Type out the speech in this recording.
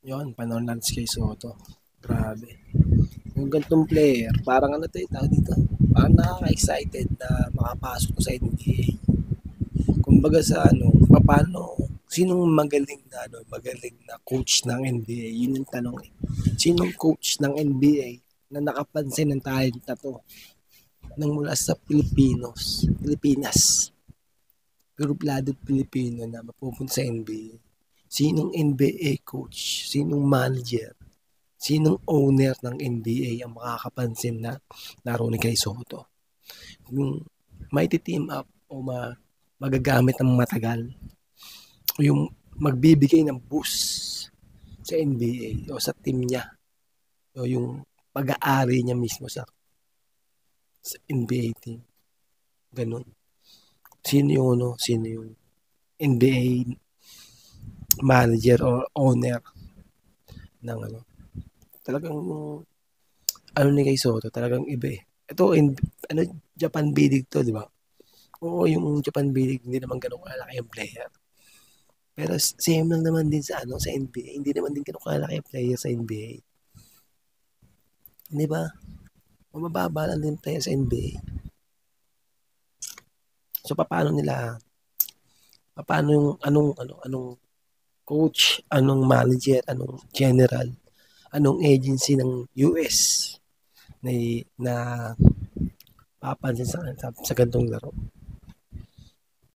Yun, panahon ng kay Soto. Grabe. Yung ganitong player, parang ano to, tawag dito. Parang nakaka-excited na makapasok ko sa NBA. Kumbaga sa ano, paano, sinong magaling na ano, magaling na coach ng NBA? Yun yung tanong eh. Sinong coach ng NBA na nakapansin ng talent na to nang mula sa Pilipinas? Gruplado Pilipino na mapupunta sa NBA. Sinong NBA coach? Sinong manager? Sinong owner ng NBA ang makakapansin na laro ni Kay Soto? Yung may team up o magagamit ng matagal o yung magbibigay ng boost sa NBA o sa team niya o yung pag-aari niya mismo sa NBA team. Ganun. Sino yung NBA manager or owner ng ano. Talagang ano ni Kay Soto, talagang iba eh. Ito, ano, Japan B-League to, di ba? Oo, yung Japan B-League, hindi naman ganun kalaki yung player. Pero same lang naman din sa ano sa NBA. Hindi naman din ganun kalaki yung player sa NBA. Di ba? Mababa lang din player sa NBA. So paano yung anong coach, anong manager, anong general, anong agency ng US na papansin sa ganitong laro.